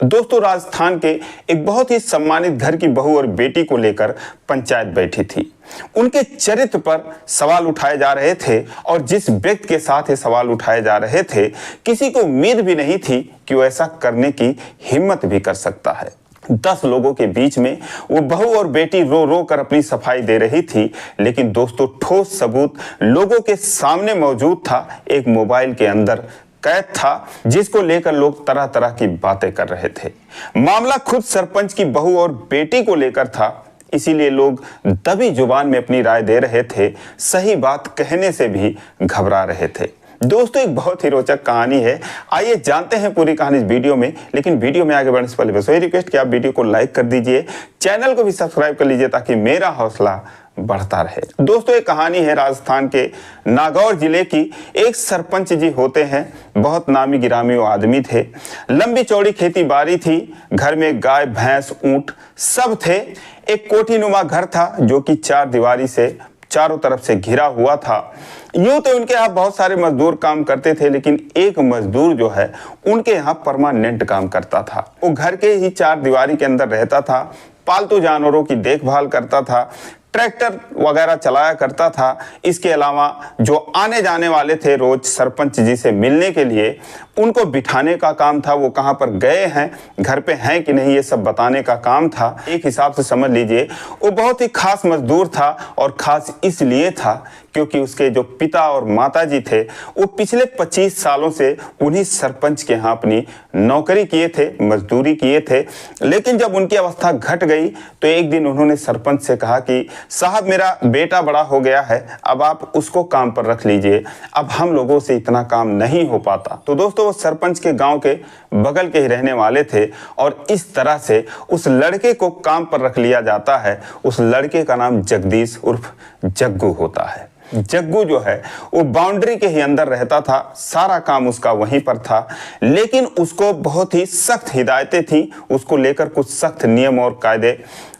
दोस्तों, राजस्थान के एक बहुत ही सम्मानित घर की बहू और बेटी को लेकर पंचायत बैठी थी। उनके चरित्र पर सवाल उठाए जा रहे थे और जिस व्यक्ति के साथ ये सवाल उठाए जा रहे थे, किसी को उम्मीद भी नहीं थी कि वो ऐसा करने की हिम्मत भी कर सकता है। 10 लोगों के बीच में वो बहू और बेटी रो रो कर अपनी सफाई दे रही थी, लेकिन दोस्तों ठोस सबूत लोगों के सामने मौजूद था। एक मोबाइल के अंदर कैद था जिसको लेकर लोग तरह तरह की बातें कर रहे थे। मामला खुद सरपंच की बहू और बेटी को लेकर था, इसीलिए लोग दबी जुबान में अपनी राय दे रहे थे, सही बात कहने से भी घबरा रहे थे। दोस्तों, एक बहुत ही रोचक कहानी है। आइए जानते हैं पूरी कहानी इस वीडियो में। लेकिन वीडियो में आगे बढ़ने से पहले बस वही रिक्वेस्ट कि आप वीडियो को लाइक कर दीजिए, चैनल को भी सब्सक्राइब कर लीजिए ताकि मेरा हौसला बढ़ता रहे। दोस्तों, एक कहानी है राजस्थान के नागौर जिले की। एक सरपंच जी होते हैं, बहुत नामी गिरामी वो आदमी थे। लंबी चौड़ी खेती बाड़ी थी, घर में गाय भैंस ऊंट सब थे। एक कोठीनुमा घर था जो कि 4 दीवारी से चारों तरफ से घिरा हुआ था। यूं तो उनके यहाँ बहुत सारे मजदूर काम करते थे, लेकिन एक मजदूर जो है उनके यहाँ परमानेंट काम करता था। वो घर के ही 4 दीवारी के अंदर रहता था, पालतू जानवरों की देखभाल करता था, ट्रैक्टर वगैरह चलाया करता था। इसके अलावा जो आने जाने वाले थे रोज सरपंच जी से मिलने के लिए, उनको बिठाने का काम था। वो कहाँ पर गए हैं, घर पे हैं कि नहीं, ये सब बताने का काम था। एक हिसाब से समझ लीजिए वो बहुत ही खास मजदूर था, और खास इसलिए था क्योंकि उसके जो पिता और माता जी थे वो पिछले 25 सालों से उन्हीं सरपंच के यहाँ अपनी नौकरी किए थे, मजदूरी किए थे। लेकिन जब उनकी अवस्था घट गई तो एक दिन उन्होंने सरपंच से कहा कि साहब, मेरा बेटा बड़ा हो गया है, अब आप उसको काम पर रख लीजिए, अब हम लोगों से इतना काम नहीं हो पाता। तो दोस्तों, वो सरपंच के गांव के बगल के ही रहने वाले थे, और इस तरह से उस लड़के को काम पर रख लिया जाता है। उस लड़के का नाम जगदीश उर्फ जग्गू होता है। जग्गू जो है वो बाउंड्री के ही अंदर रहता था, सारा काम उसका वहीं पर था। लेकिन उसको बहुत ही सख्त हिदायतें थी, उसको लेकर कुछ सख्त नियम और कायदे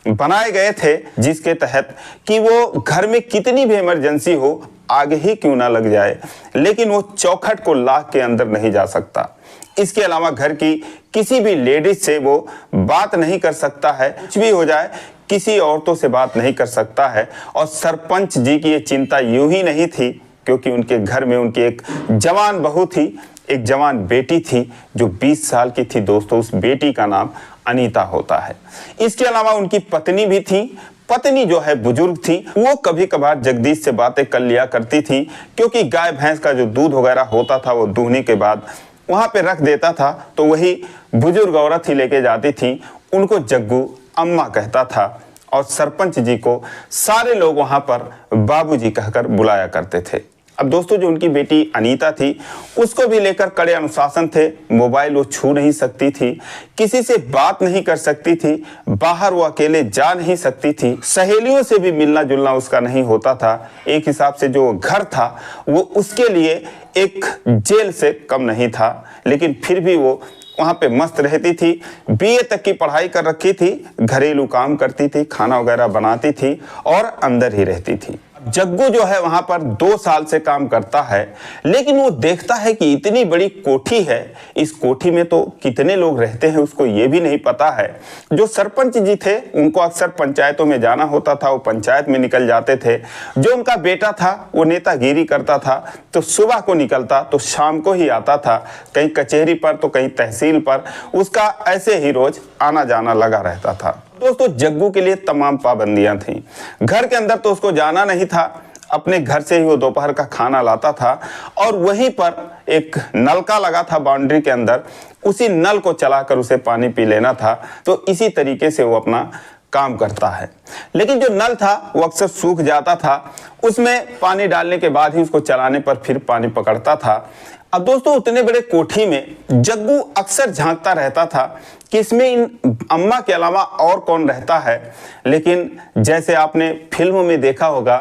बनाए गए थे, जिसके तहत कि वो घर में कितनी भी इमरजेंसी हो, आगे ही क्यों ना लग जाए, लेकिन वो चौखट को लाख के अंदर नहीं जा सकता। इसके अलावा घर की किसी भी लेडीज से वो बात नहीं कर सकता है, कुछ भी हो जाए किसी औरतों से बात नहीं कर सकता है। और सरपंच जी की ये चिंता यूं ही नहीं थी, क्योंकि उनके घर में उनकी एक जवान बहू थी, एक जवान बेटी थी जो 20 साल की थी। दोस्तों, उस बेटी का नाम अनीता होता है। इसके अलावा उनकी पत्नी भी थी। पत्नी जो है बुजुर्ग थी, वो कभी कभार जगदीश से बातें कर लिया करती थी, क्योंकि गाय भैंस का जो दूध वगैरह होता था वो दूहने के बाद वहां पे रख देता था, तो वही बुजुर्ग औरत ही लेके जाती थी। उनको जग्गू अम्मा कहता था, और सरपंच जी को सारे लोग वहां पर बाबूजी कहकर बुलाया करते थे। अब दोस्तों, जो उनकी बेटी अनीता थी उसको भी लेकर कड़े अनुशासन थे। मोबाइल वो छू नहीं सकती थी, किसी से बात नहीं कर सकती थी, बाहर वो अकेले जा नहीं सकती थी, सहेलियों से भी मिलना जुलना उसका नहीं होता था। एक हिसाब से जो घर था वो उसके लिए एक जेल से कम नहीं था, लेकिन फिर भी वो वहाँ पे मस्त रहती थी। बीए तक की पढ़ाई कर रखी थी, घरेलू काम करती थी, खाना वगैरह बनाती थी और अंदर ही रहती थी। जग्गू जो है वहां पर 2 साल से काम करता है, लेकिन वो देखता है कि इतनी बड़ी कोठी है, इस कोठी में तो कितने लोग रहते हैं उसको ये भी नहीं पता है। जो सरपंच जी थे उनको अक्सर पंचायतों में जाना होता था, वो पंचायत में निकल जाते थे। जो उनका बेटा था वो नेतागिरी करता था, तो सुबह को निकलता तो शाम को ही आता था, कहीं कचहरी पर तो कहीं तहसील पर। उसका ऐसे ही रोज आना जाना लगा रहता था। दोस्तों, जग्गू के लिए तमाम पाबंदियां थीं। घर के अंदर तो उसको जाना नहीं था, अपने घर से ही वो दोपहर का खाना लाता था, और वहीं पर एक नलका लगा था बाउंड्री के अंदर, उसी नल को चलाकर उसे पानी पी लेना था। तो इसी तरीके से वो अपना काम करता है। लेकिन जो नल था वो अक्सर सूख जाता था, उसमें पानी डालने के बाद ही उसको चलाने पर फिर पानी पकड़ता था। अब दोस्तों, उतने बड़े कोठी में जग्गू अक्सर झांकता रहता था कि इसमें इन अम्मा के अलावा और कौन रहता है। लेकिन जैसे आपने फिल्म में देखा होगा,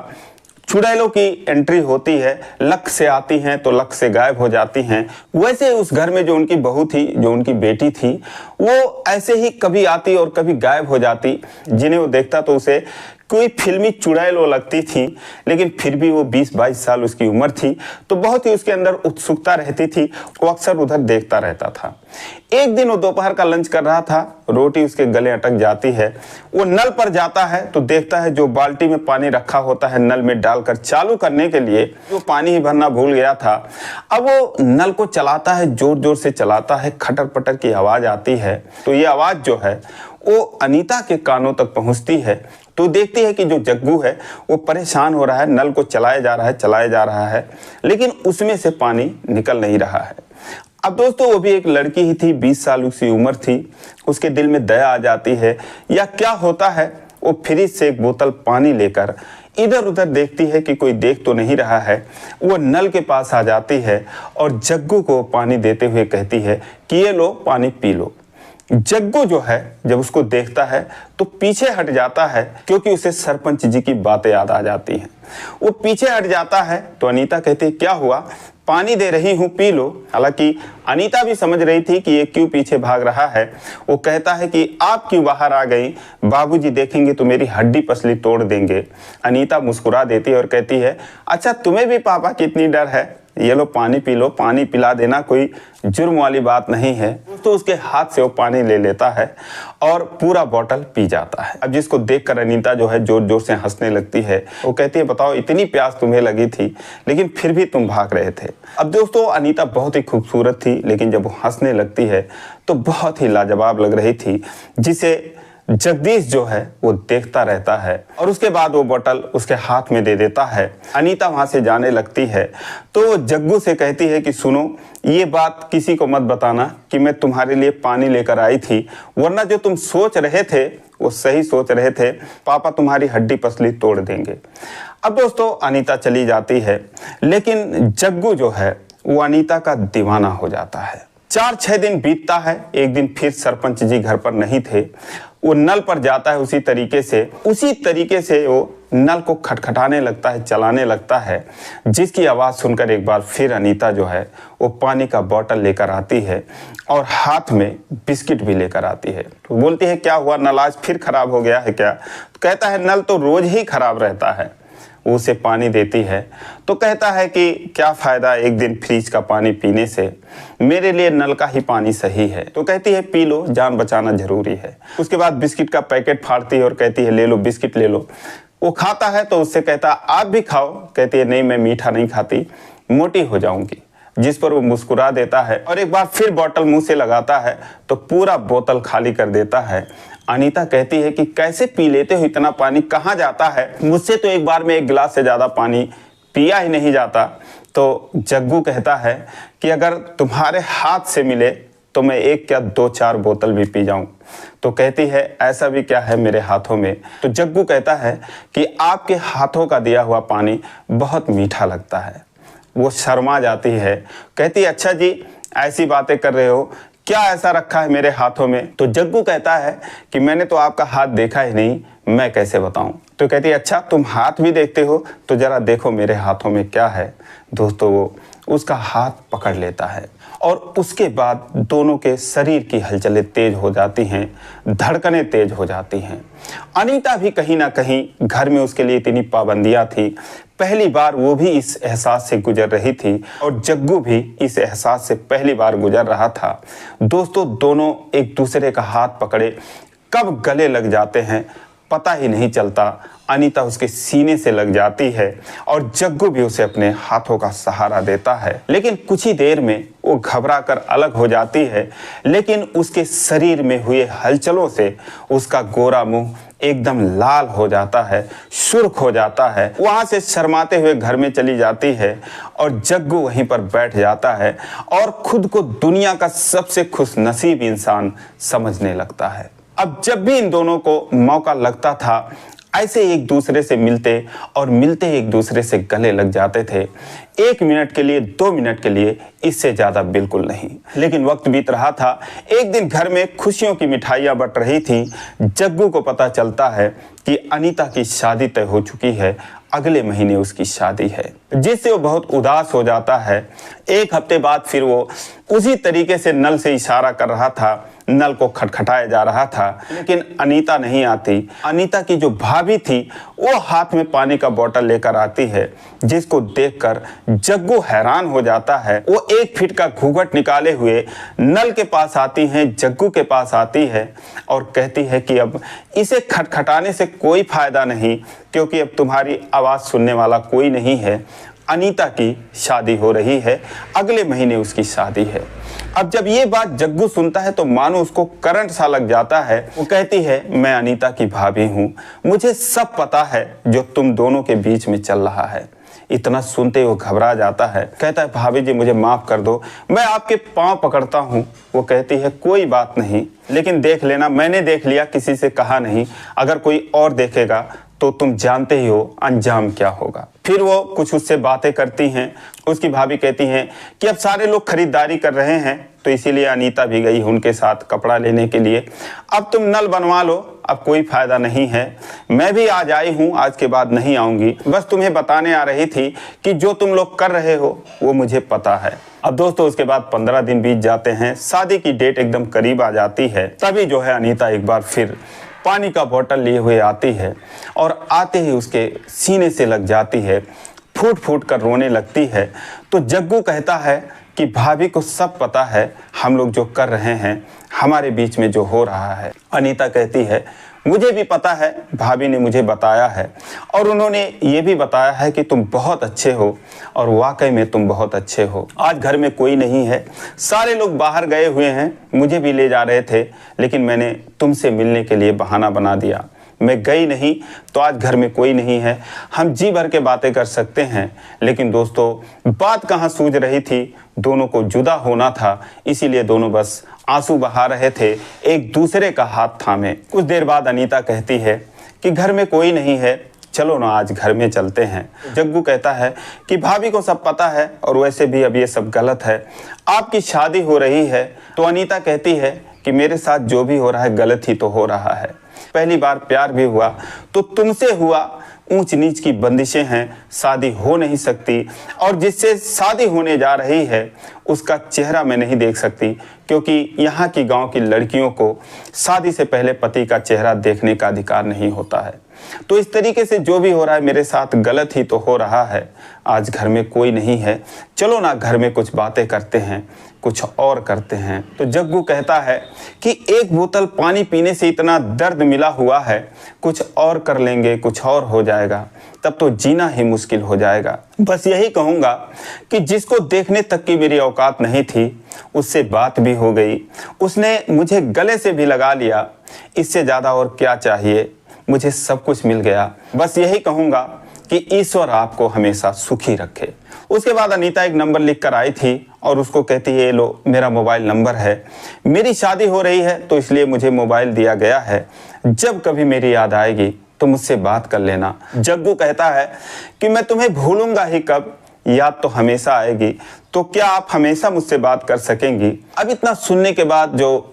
चुड़ैलों की एंट्री होती है, लक से आती हैं तो लक से गायब हो जाती हैं, वैसे उस घर में जो उनकी बहू थी, जो उनकी बेटी थी, वो ऐसे ही कभी आती और कभी गायब हो जाती। जिन्हें वो देखता तो उसे कोई फिल्मी चुड़ैल वो लगती थी, लेकिन फिर भी वो 20-22 साल उसकी उम्र थी, तो बहुत ही उसके अंदर उत्सुकता रहती थी। वो अक्सर उधर देखता रहता था। एक दिन वो दोपहर का लंच कर रहा था, रोटी उसके गले अटक जाती है। वो नल पर जाता है तो देखता है जो बाल्टी में पानी रखा होता है नल में डालकर चालू करने के लिए, जो पानी ही भरना भूल गया था। अब वो नल को चलाता है, जोर जोर से चलाता है, खटर पटर की आवाज आती है। तो ये आवाज जो है वो अनीता के कानों तक पहुंचती है। तो देखती है कि जो जग्गू है वो परेशान हो रहा है, नल को चलाया जा रहा है, लेकिन उसमें से पानी निकल नहीं रहा है। अब दोस्तों वो भी एक लड़की ही थी, 20 साल उसकी उम्र थी। उसके दिल में दया आ जाती है या क्या होता है, वो फ्रिज से एक बोतल पानी लेकर इधर उधर देखती है कि कोई देख तो नहीं रहा है। वो नल के पास आ जाती है और जग्गू को पानी देते हुए कहती है कि ये लो पानी पी लो। जग्गू जो है जब उसको देखता है तो पीछे हट जाता है, क्योंकि उसे सरपंच जी की बातें याद आ जाती हैं। वो पीछे हट जाता है तो अनीता कहती है क्या हुआ, पानी दे रही हूँ पी लो। हालांकि अनीता भी समझ रही थी कि ये क्यों पीछे भाग रहा है। वो कहता है कि आप क्यों बाहर आ गई, बाबूजी देखेंगे तो मेरी हड्डी पसली तोड़ देंगे। अनीता मुस्कुरा देती है और कहती है अच्छा तुम्हें भी पापा की इतनी डर है, ये लो पानी पी लो, पानी पिला देना कोई जुर्म वाली बात नहीं है। तो उसके हाथ से वो पानी ले लेता है और पूरा बोतल पी जाता है। अब जिसको देखकर अनीता जो है जोर जोर से हंसने लगती है। वो कहती है बताओ इतनी प्यास तुम्हें लगी थी, लेकिन फिर भी तुम भाग रहे थे। अब दोस्तों अनीता बहुत ही खूबसूरत थी, लेकिन जब वो हंसने लगती है तो बहुत ही लाजवाब लग रही थी, जिसे जगदीश जो है वो देखता रहता है। और उसके बाद वो बोतल उसके हाथ में दे देता है। अनीता वहां से जाने लगती है तो जग्गू से कहती है कि सुनो, ये बात किसी को मत बताना कि मैं तुम्हारे लिए पानी लेकर आई थी, वरना जो तुम सोच रहे थे वो सही सोच रहे थे, पापा तुम्हारी हड्डी पसली तोड़ देंगे। अब दोस्तों अनीता चली जाती है, लेकिन जग्गू जो है वो अनीता का दीवाना हो जाता है। 4-6 दिन बीतता है। एक दिन फिर सरपंच जी घर पर नहीं थे। वो नल पर जाता है, उसी तरीके से वो नल को खटखटाने लगता है, चलाने लगता है, जिसकी आवाज़ सुनकर एक बार फिर अनीता जो है वो पानी का बोतल लेकर आती है और हाथ में बिस्किट भी लेकर आती है। तो बोलती है क्या हुआ, नल आज फिर खराब हो गया है क्या? तो कहता है नल तो रोज ही खराब रहता है। वो उसे पानी देती है तो कहता है कि क्या फ़ायदा एक दिन फ्रिज का पानी पीने से, मेरे लिए नल का ही पानी सही है। तो कहती है पी लो, जान बचाना जरूरी है। उसके बाद बिस्किट का पैकेट फाड़ती है और कहती है ले लो बिस्किट ले लो। वो खाता है तो उससे कहता आप भी खाओ। कहती है नहीं मैं मीठा नहीं खाती, मोटी हो जाऊंगी। जिस पर वो मुस्कुरा देता है और एक बार फिर बोतल मुंह से लगाता है तो पूरा बोतल खाली कर देता है। अनीता कहती है कि कैसे पी लेते हो इतना पानी, कहाँ जाता है, मुझसे तो एक बार में 1 गिलास से ज़्यादा पानी पिया ही नहीं जाता। तो जग्गू कहता है कि अगर तुम्हारे हाथ से मिले तो मैं 1 या 2-4 बोतल भी पी जाऊं। तो कहती है ऐसा भी क्या है मेरे हाथों में। तो जग्गू कहता है कि आपके हाथों का दिया हुआ पानी बहुत मीठा लगता है। वो शर्मा जाती है, कहती है अच्छा जी ऐसी बातें कर रहे हो, क्या ऐसा रखा है मेरे हाथों में? तो जग्गू कहता है कि मैंने तो आपका हाथ देखा ही नहीं, मैं कैसे बताऊं। तो कहती है अच्छा तुम हाथ भी देखते हो तो जरा देखो मेरे हाथों में क्या है। दोस्तों वो उसका हाथ पकड़ लेता है और उसके बाद दोनों के शरीर की हलचलें तेज हो जाती हैं, धड़कनें तेज हो जाती हैं। अनीता भी कहीं ना कहीं घर में उसके लिए इतनी पाबंदियां थी, पहली बार वो भी इस एहसास से गुजर रही थी और जग्गू भी इस एहसास से पहली बार गुजर रहा था। दोस्तों दोनों एक दूसरे का हाथ पकड़े कब गले लग जाते हैं पता ही नहीं चलता। अनीता उसके सीने से लग जाती है और जग्गू भी उसे अपने हाथों का सहारा देता है। लेकिन कुछ ही देर में वो घबरा कर अलग हो जाती है, लेकिन उसके शरीर में हुए हलचलों से उसका गोरा मुंह एकदम लाल हो जाता है, सुर्ख हो जाता है। वहां से शर्माते हुए घर में चली जाती है और जग्गू वहीं पर बैठ जाता है और खुद को दुनिया का सबसे खुशनसीब इंसान समझने लगता है। अब जब भी इन दोनों को मौका लगता था ऐसे एक दूसरे से मिलते और मिलते एक दूसरे से गले लग जाते थे। 1 मिनट के लिए, 2 मिनट के लिए, इससे ज़्यादा बिल्कुल नहीं। लेकिन वक्त बीत रहा था। एक दिन घर में खुशियों की मिठाइयाँ बट रही थी। जग्गू को पता चलता है कि अनीता की शादी तय हो चुकी है, अगले महीने उसकी शादी है, जिससे वो बहुत उदास हो जाता है। 1 हफ्ते बाद फिर वो उसी तरीके से नल से इशारा कर रहा था, नल को खटखटाया जा रहा था, लेकिन अनीता नहीं आती। अनीता की जो भाभी थी वो हाथ में पानी का बोतल लेकर आती है, जिसको देखकर जग्गू हैरान हो जाता है। वो 1 फीट का घूंघट निकाले हुए नल के पास आती हैं, जग्गू के पास आती है और कहती है कि अब इसे खटखटाने से कोई फायदा नहीं, क्योंकि अब तुम्हारी आवाज़ सुनने वाला कोई नहीं है। अनीता की शादी हो रही है, अगले महीने उसकी शादी है। अब जब ये बात जग्गू सुनता है तो मानो उसको करंट सा लग जाता है। वो कहती है, मैं अनीता की भाभी हूँ, मुझे सब पता है जो तुम दोनों के बीच में चल रहा है। इतना सुनते वो घबरा जाता है, कहता है, भाभी जी मुझे माफ़ कर दो, मैं आपके पाँव पकड़ता हूँ। वो कहती है, कोई बात नहीं, लेकिन देख लेना, मैंने देख लिया, किसी से कहा नहीं, अगर कोई और देखेगा तो तुम जानते ही हो अंजाम क्या होगा। फिर वो कुछ उससे बातें करती हैं। उसकी भाभी कहती हैं कि अब सारे लोग खरीदारी कर रहे हैं, तो इसीलिए अनीता भी गई उनके साथ कपड़ा लेने के लिए। अब तुम नल बनवा लो, अब कोई फ़ायदा नहीं है, मैं भी आज आई हूँ, आज के बाद नहीं आऊँगी, बस तुम्हें बताने आ रही थी कि जो तुम लोग कर रहे हो वो मुझे पता है। अब दोस्तों उसके बाद 15 दिन बीत जाते हैं, शादी की डेट एकदम करीब आ जाती है। तभी जो है अनीता एक बार फिर पानी का बोतल लिए हुए आती है और आते ही उसके सीने से लग जाती है, फूट फूट कर रोने लगती है। तो जग्गू कहता है कि भाभी को सब पता है, हम लोग जो कर रहे हैं, हमारे बीच में जो हो रहा है। अनीता कहती है, मुझे भी पता है, भाभी ने मुझे बताया है और उन्होंने ये भी बताया है कि तुम बहुत अच्छे हो, और वाकई में तुम बहुत अच्छे हो। आज घर में कोई नहीं है, सारे लोग बाहर गए हुए हैं, मुझे भी ले जा रहे थे, लेकिन मैंने तुमसे मिलने के लिए बहाना बना दिया। मैं गई नहीं तो आज घर में कोई नहीं है, हम जी भर के बातें कर सकते हैं। लेकिन दोस्तों बात कहाँ सूझ रही थी, दोनों को जुदा होना था, इसीलिए दोनों बस आंसू बहा रहे थे, एक दूसरे का हाथ थामे। कुछ देर बाद अनीता कहती है कि घर में कोई नहीं है, चलो ना आज घर में चलते हैं। जग्गू कहता है कि भाभी को सब पता है और वैसे भी अब ये सब गलत है, आपकी शादी हो रही है। तो अनीता कहती है कि मेरे साथ जो भी हो रहा है गलत ही तो हो रहा है, पहली बार प्यार भी हुआ तो तुमसे हुआ, ऊंच नीच की बंदिशें हैं, शादी हो नहीं सकती, और जिससे शादी होने जा रही है उसका चेहरा मैं नहीं देख सकती, क्योंकि यहाँ की गांव की लड़कियों को शादी से पहले पति का चेहरा देखने का अधिकार नहीं होता है। तो इस तरीके से जो भी हो रहा है मेरे साथ गलत ही तो हो रहा है। आज घर में कोई नहीं है, चलो ना घर में कुछ बातें करते हैं, कुछ और करते हैं। तो जग्गू कहता है कि 1 बोतल पानी पीने से इतना दर्द मिला हुआ है, कुछ और कर लेंगे, कुछ और हो जाएगा, तब तो जीना ही मुश्किल हो जाएगा। बस यही कहूँगा कि जिसको देखने तक की मेरी औकात नहीं थी, उससे बात भी हो गई, उसने मुझे गले से भी लगा लिया, इससे ज़्यादा और क्या चाहिए, मुझे सब कुछ मिल गया। बस यही कहूँगा कि ईश्वर आपको हमेशा सुखी रखे। उसके बाद अनीता एक नंबर लिख कर आई थी और उसको कहती है, लो मेरा मोबाइल नंबर है, मेरी शादी हो रही है तो इसलिए मुझे मोबाइल दिया गया है, जब कभी मेरी याद आएगी तो मुझसे बात कर लेना। जग्गू कहता है कि मैं तुम्हें भूलूंगा ही कब, याद तो हमेशा आएगी, तो क्या आप हमेशा मुझसे बात कर सकेंगी। अब इतना सुनने के बाद जो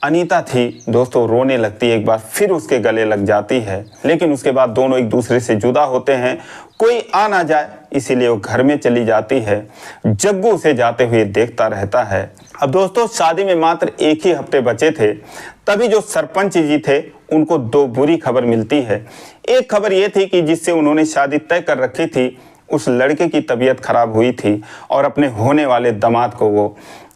अनीता थी दोस्तों रोने लगती है, एक बार फिर उसके गले लग जाती है। लेकिन उसके बाद दोनों एक दूसरे से जुदा होते हैं, कोई आ ना जाए इसीलिए वो घर में चली जाती है। जग्गू उसे जाते हुए देखता रहता है। अब दोस्तों शादी में मात्र 1 ही हफ्ते बचे थे, तभी जो सरपंच जी थे उनको 2 बुरी खबर मिलती है। एक खबर ये थी कि जिससे उन्होंने शादी तय कर रखी थी, उस लड़के की तबीयत खराब हुई थी और अपने होने वाले दामाद को वो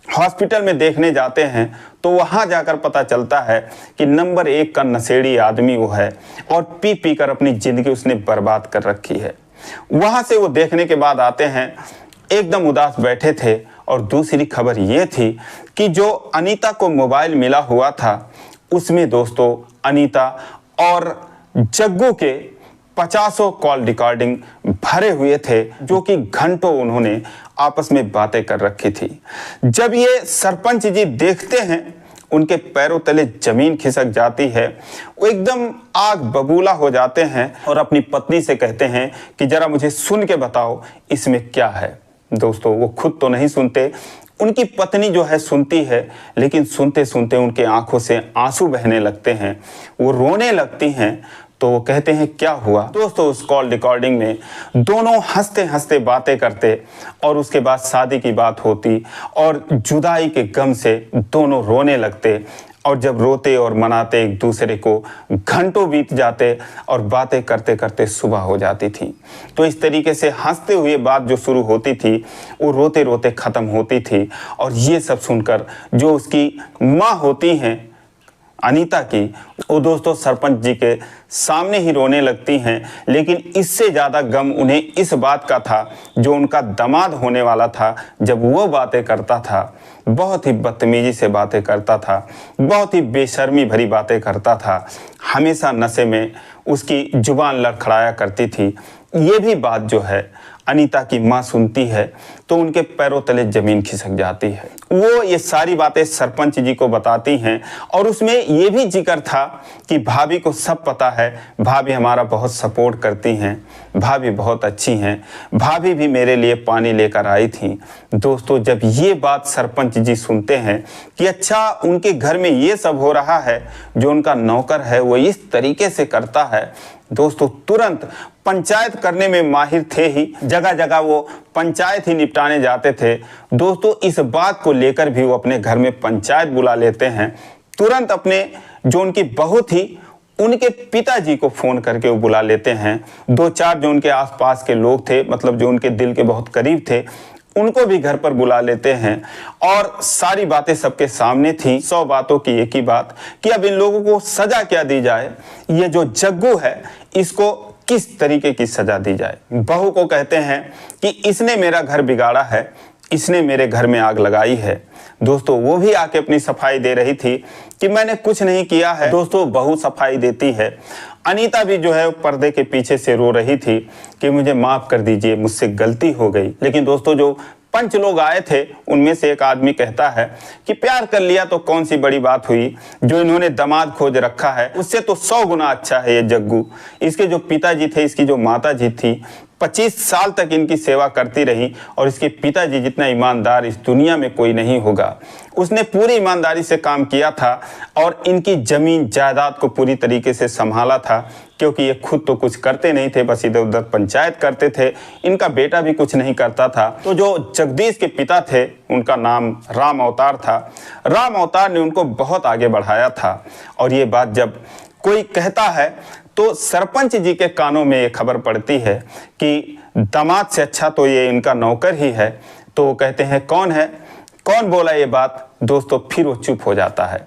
हॉस्पिटल में देखने जाते हैं, तो वहाँ जाकर पता चलता है कि नंबर 1 का नशेड़ी आदमी वो है और पी पी कर अपनी ज़िंदगी उसने बर्बाद कर रखी है। वहाँ से वो देखने के बाद आते हैं, एकदम उदास बैठे थे। और दूसरी खबर ये थी कि जो अनीता को मोबाइल मिला हुआ था उसमें दोस्तों अनीता और जग्गू के 50 कॉल रिकॉर्डिंग भरे हुए थे, जो कि घंटों उन्होंने आपस में बातें कर रखी थी। जब ये सरपंच जी देखते हैं उनके पैरों तले जमीन खिसक जाती है, वो एकदम आग बबूला हो जाते हैं और अपनी पत्नी से कहते हैं कि जरा मुझे सुन के बताओ इसमें क्या है। दोस्तों वो खुद तो नहीं सुनते, उनकी पत्नी जो है सुनती है, लेकिन सुनते सुनते उनके आंखों से आंसू बहने लगते हैं, वो रोने लगती हैं। तो वो कहते हैं क्या हुआ। दोस्तों उस कॉल रिकॉर्डिंग में दोनों हंसते हंसते बातें करते और उसके बाद शादी की बात होती और जुदाई के गम से दोनों रोने लगते और जब रोते और मनाते एक दूसरे को घंटों बीत जाते और बातें करते करते सुबह हो जाती थी। तो इस तरीके से हंसते हुए बात जो शुरू होती थी वो रोते रोते ख़त्म होती थी। और ये सब सुनकर जो उसकी माँ होती हैं अनीता की, वो दोस्तों सरपंच जी के सामने ही रोने लगती हैं। लेकिन इससे ज़्यादा गम उन्हें इस बात का था जो उनका दामाद होने वाला था, जब वो बातें करता था बहुत ही बदतमीजी से बातें करता था, बहुत ही बेशर्मी भरी बातें करता था, हमेशा नशे में उसकी जुबान लड़खड़ाया करती थी। ये भी बात जो है अनीता की माँ सुनती है तो उनके पैरों तले ज़मीन खिसक जाती है। वो ये सारी बातें सरपंच जी को बताती हैं और उसमें ये भी जिक्र था कि भाभी को सब पता है, भाभी हमारा बहुत सपोर्ट करती हैं, भाभी बहुत अच्छी हैं, भाभी भी मेरे लिए पानी लेकर आई थी। दोस्तों जब ये बात सरपंच जी सुनते हैं कि अच्छा उनके घर में ये सब हो रहा है, जो उनका नौकर है वो इस तरीके से करता है, दोस्तों तुरंत पंचायत करने में माहिर थे ही, जगह जगह वो पंचायत ही निपटाने जाते थे। दोस्तों इस बात को लेकर भी वो अपने घर में पंचायत बुला लेते हैं। तुरंत अपने जो उनकी बहू थी उनके पिताजी को फ़ोन करके वो बुला लेते हैं। 2-4 जो उनके आसपास के लोग थे, मतलब जो उनके दिल के बहुत करीब थे, उनको भी घर पर बुला लेते हैं। और सारी बातें सबके सामने थी। 100 बातों की एक ही बात कि अब इन लोगों को सज़ा क्या दी जाए, ये जो जग्गू है इसको किस तरीके की सज़ा दी जाए। बहू को कहते हैं कि इसने मेरा घर बिगाड़ा है, इसने मेरे घर में आग लगाई है। दोस्तों वो भी आके अपनी सफाई दे रही थी कि मैंने कुछ नहीं किया है। दोस्तों बहू सफाई देती है। अनीता भी जो है पर्दे के पीछे से रो रही थी कि मुझे माफ़ कर दीजिए, मुझसे गलती हो गई। लेकिन दोस्तों जो पंच लोग आए थे उनमें से एक आदमी कहता है कि प्यार कर लिया तो कौन सी बड़ी बात हुई, जो इन्होंने दामाद खोज रखा है उससे तो 100 गुना अच्छा है ये जग्गू। इसके जो पिताजी थे, इसकी जो माताजी थी, 25 साल तक इनकी सेवा करती रही और इसके पिताजी जितना ईमानदार इस दुनिया में कोई नहीं होगा। उसने पूरी ईमानदारी से काम किया था और इनकी ज़मीन जायदाद को पूरी तरीके से संभाला था, क्योंकि ये खुद तो कुछ करते नहीं थे, बस इधर उधर पंचायत करते थे। इनका बेटा भी कुछ नहीं करता था। तो जो जगदीश के पिता थे उनका नाम राम अवतार था। राम अवतार ने उनको बहुत आगे बढ़ाया था। और ये बात जब कोई कहता है तो सरपंच जी के कानों में ये खबर पड़ती है कि दामाद से अच्छा तो ये इनका नौकर ही है। तो वो कहते हैं कौन है, कौन बोला ये बात। दोस्तों फिर वो चुप हो जाता है।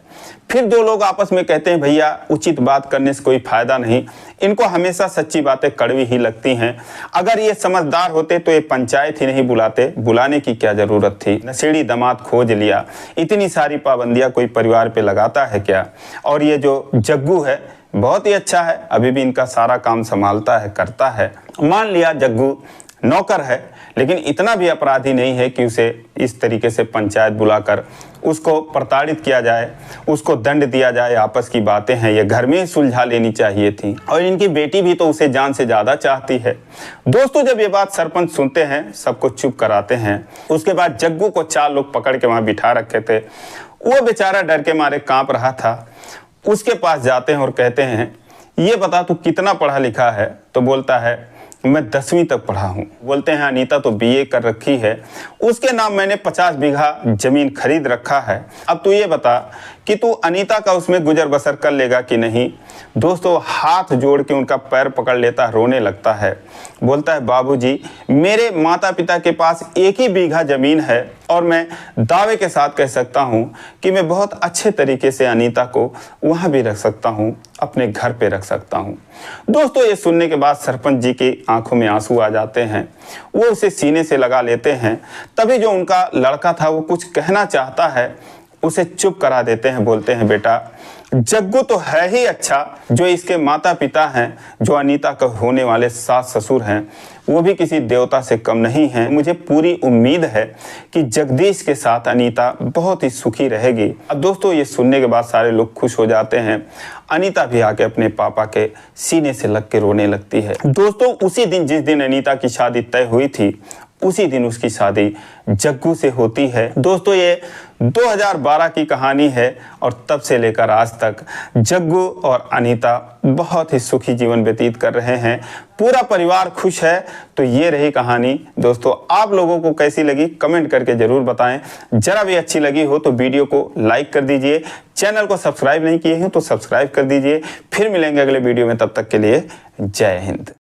फिर दो लोग आपस में कहते हैं भैया उचित बात करने से कोई फायदा नहीं, इनको हमेशा सच्ची बातें कड़वी ही लगती हैं। अगर ये समझदार होते तो ये पंचायत ही नहीं बुलाते, बुलाने की क्या ज़रूरत थी। नशेड़ी दामाद खोज लिया, इतनी सारी पाबंदियां कोई परिवार पे लगाता है क्या। और ये जो जग्गू है बहुत ही अच्छा है, अभी भी इनका सारा काम संभालता है, करता है। मान लिया जग्गू नौकर है, लेकिन इतना भी अपराधी नहीं है कि उसे इस तरीके से पंचायत बुलाकर उसको प्रताड़ित किया जाए, उसको दंड दिया जाए। आपस की बातें हैं, ये घर में ही सुलझा लेनी चाहिए थी। और इनकी बेटी भी तो उसे जान से ज़्यादा चाहती है। दोस्तों जब ये बात सरपंच सुनते हैं, सबको चुप कराते हैं। उसके बाद जग्गू को 4 लोग पकड़ के वहाँ बिठा रखे थे। वो बेचारा डर के मारे काँप रहा था। उसके पास जाते हैं और कहते हैं ये बता तू कितना पढ़ा लिखा है। तो बोलता है मैं 10वीं तक पढ़ा हूँ। बोलते हैं अनीता तो बीए कर रखी है, उसके नाम मैंने 50 बीघा ज़मीन खरीद रखा है। अब तू ये बता कि तू अनीता का उसमें गुजर बसर कर लेगा कि नहीं। दोस्तों हाथ जोड़ के उनका पैर पकड़ लेता है, रोने लगता है। बोलता है बाबूजी मेरे माता पिता के पास 1 ही बीघा ज़मीन है और मैं दावे के साथ कह सकता हूँ कि मैं बहुत अच्छे तरीके से अनीता को वहाँ भी रख सकता हूँ, अपने घर पे रख सकता हूँ। दोस्तों ये सुनने के बाद सरपंच जी की आंखों में आंसू आ जाते हैं। वो उसे सीने से लगा लेते हैं। तभी जो उनका लड़का था वो कुछ कहना चाहता है, उसे चुप करा देते हैं। बोलते हैं बेटा जग्गू तो है ही अच्छा, जो इसके माता पिता हैं, जो अनीता का होने वाले सास ससुर हैं, वो भी किसी देवता से कम नहीं हैं। मुझे पूरी उम्मीद है कि जगदीश के साथ अनीता बहुत ही सुखी रहेगी। अब दोस्तों ये सुनने के बाद सारे लोग खुश हो जाते हैं। अनीता भी आके अपने पापा के सीने से लग के रोने लगती है। दोस्तों उसी दिन जिस दिन अनीता की शादी तय हुई थी, उसी दिन उसकी शादी जग्गू से होती है। दोस्तों ये 2012 की कहानी है और तब से लेकर आज तक जग्गू और अनीता बहुत ही सुखी जीवन व्यतीत कर रहे हैं, पूरा परिवार खुश है। तो ये रही कहानी। दोस्तों आप लोगों को कैसी लगी कमेंट करके जरूर बताएं। जरा भी अच्छी लगी हो तो वीडियो को लाइक कर दीजिए, चैनल को सब्सक्राइब नहीं किए हैं तो सब्सक्राइब कर दीजिए। फिर मिलेंगे अगले वीडियो में, तब तक के लिए जय हिंद।